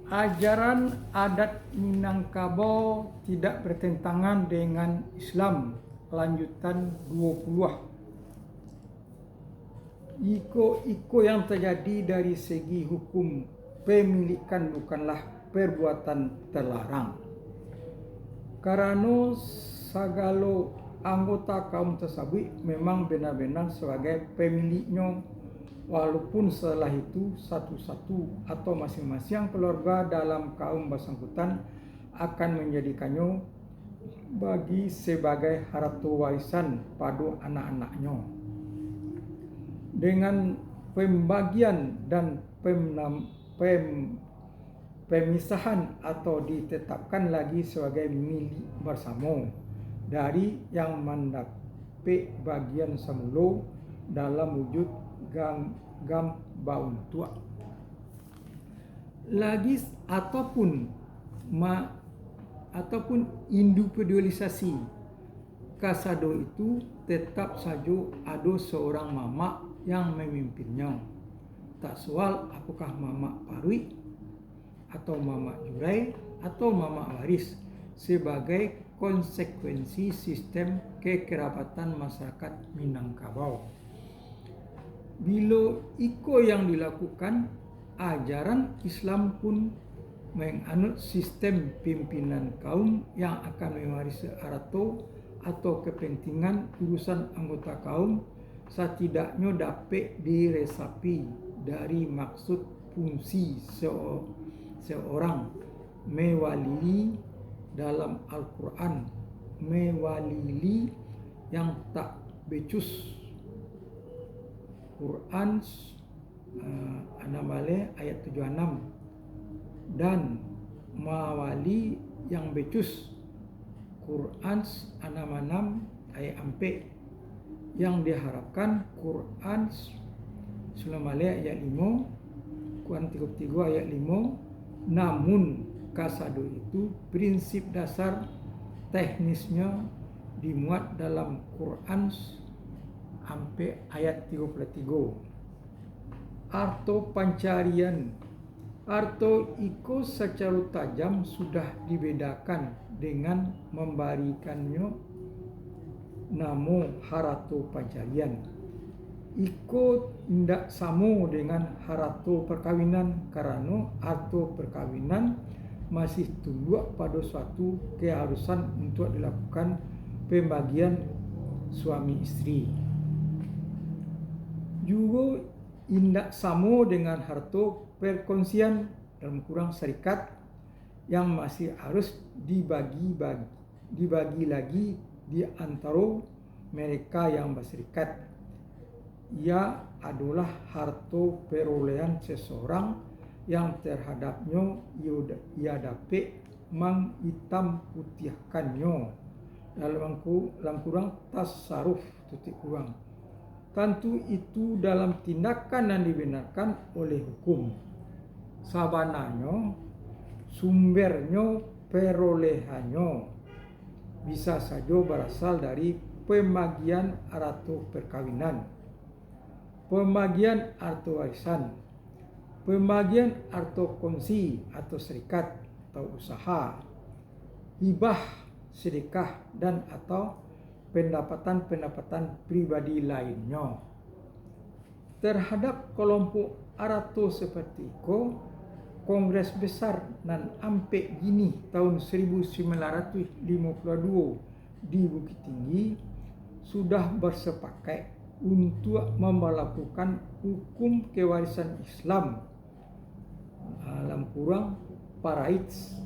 Ajaran adat Minangkabau tidak bertentangan dengan Islam. Lanjutan 20. Iko yang terjadi dari segi hukum pemilikan bukanlah perbuatan terlarang. Karena segala anggota kaum tersebut memang benar-benar sebagai pemiliknya, walaupun setelah itu satu-satu atau masing-masing keluarga dalam kaum bersangkutan akan menjadikannya bagi sebagai harta warisan pada anak-anaknya. Dengan pembagian dan pemisahan atau ditetapkan lagi sebagai milik bersama dari yang mendapat bagian semula dalam wujud gambaun tua lagi ataupun individualisasi kasado itu tetap saja ada seorang mama yang memimpinnya, tak soal apakah mama parui atau mama jurai atau mama waris, sebagai konsekuensi sistem kekerabatan masyarakat Minangkabau. Bila iko yang dilakukan, ajaran Islam pun menganut sistem pimpinan kaum yang akan mewarisi harta atau kepentingan urusan anggota kaum, setidaknya dapat diresapi dari maksud fungsi seorang mewalili dalam Al-Quran, mewalili yang tak becus. Quran An-Naml ayat 76, dan mawali yang becus Quran An-Naml 6 ayat 4, yang diharapkan Quran An-Naml ayat 5, Quran 33 ayat 5. Namun kasado itu prinsip dasar teknisnya dimuat dalam Quran sampai ayat 33. Arto pancarian. Arto iko secara tajam sudah dibedakan dengan memberikannya nama harato pancarian. Iko tidak sama dengan harato perkawinan, karena arto perkawinan masih tunduk pada suatu keharusan untuk dilakukan pembagian suami istri. Juga tidak sama dengan harta perkongsian dalam kurang serikat yang masih harus dibagi lagi di antara mereka yang berserikat. Ia adalah harta perolehan seseorang yang terhadapnya ia dapat menghitam putihkannya dalam kurang tasarruf titik kurang. Tentu itu dalam tindakan yang dibenarkan oleh hukum. Sabananya sumbernya perolehannya bisa saja berasal dari pembagian harta perkawinan, pembagian harta warisan, pembagian harta kongsi atau serikat atau usaha, hibah, sedekah, dan atau pendapatan pribadi lainnya. Terhadap kelompok harta seperti itu, Kongres Besar dan Ampek Gini tahun 1952 di Bukit Tinggi sudah bersepakat untuk memperlakukan hukum kewarisan Islam dalam kurang paraits,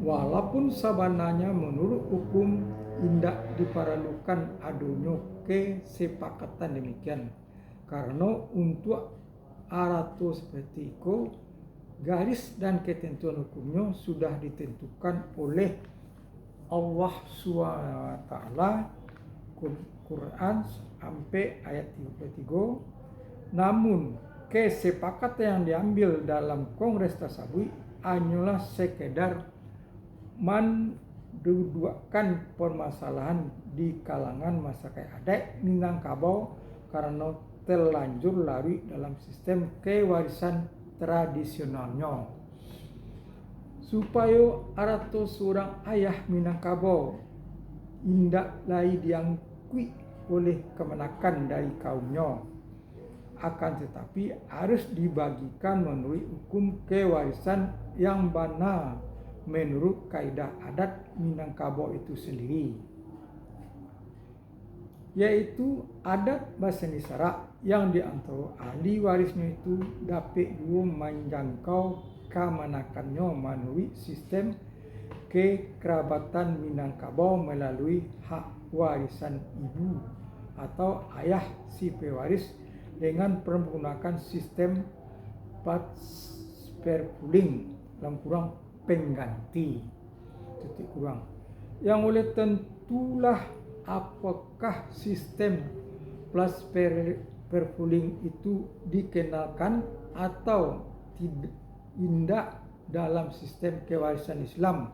walaupun sebenarnya menurut hukum tidak diperlukan adanya kesepakatan demikian, karena untuk harta seperti itu garis dan ketentuan hukumnya sudah ditentukan oleh Allah SWT. Quran sampai ayat 33. Namun kesepakatan yang diambil dalam kongres tersebut hanyalah sekedar mendudukkan permasalahan di kalangan masyarakat adat Minangkabau karena terlanjur larut dalam sistem kewarisan tradisionalnya. supaya arato seorang ayah Minangkabau indak lai diangkui oleh kemenakan dari kaumnya, akan tetapi harus dibagikan menurut hukum kewarisan yang benar menurut kaidah adat Minangkabau itu sendiri, yaitu adat bahasa Nisara yang diantara ahli warisnya itu dapat juga menjangkau kemenakannya melalui sistem kekerabatan Minangkabau melalui hak warisan ibu atau ayah si pewaris dengan menggunakan sistem pasperpuling dalam kurang pengganti titik kurang, yang oleh tentulah apakah sistem pasperpuling itu dikenalkan atau tidak dalam sistem kewarisan Islam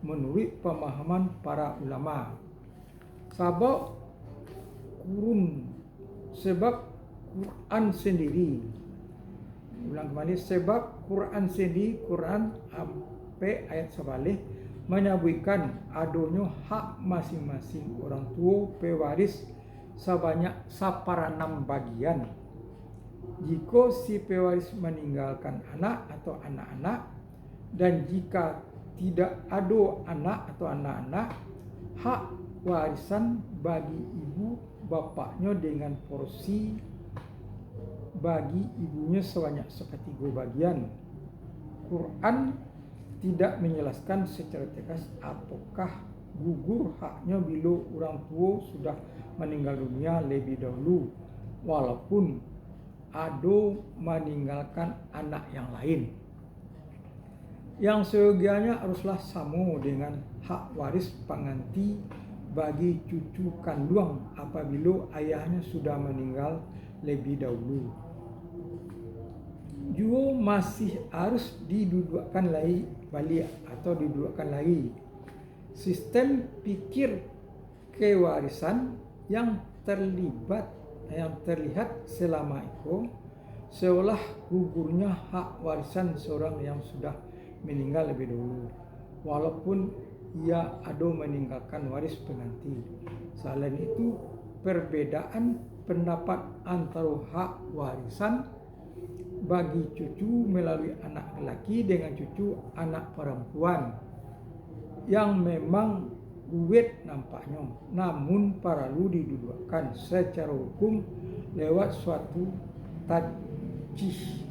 menurut pemahaman para ulama. Sebab Quran sendiri, ulang kembali, sebab Quran sendiri, Quran sampai ayat sebalik menyebutkan adanya hak masing-masing orang tua pewaris sebanyak 1/6 bagian. Jika si pewaris meninggalkan anak atau anak-anak, dan jika tidak ada anak atau anak-anak, hak warisan bagi ibu bapaknya dengan porsi bagi ibunya sebanyak 1/3 bagian. Quran tidak menjelaskan secara tegas apakah gugur haknya bila orang tua sudah meninggal dunia lebih dahulu, walaupun ada meninggalkan anak yang lain. Yang seyogianya haruslah sama dengan hak waris pengganti bagi cucu kandung apabila ayahnya sudah meninggal lebih dahulu. Juga masih harus didudukkan lagi balik atau didudukkan lagi sistem pikir kewarisan yang terlihat selama itu seolah gugurnya hak warisan seorang yang sudah meninggal lebih dahulu, walaupun ia ada meninggalkan waris pengganti. Selain itu, perbedaan pendapat antara hak warisan bagi cucu melalui anak lelaki dengan cucu anak perempuan yang memang ruwet nampaknya, namun perlu didudukkan secara hukum lewat suatu tajih.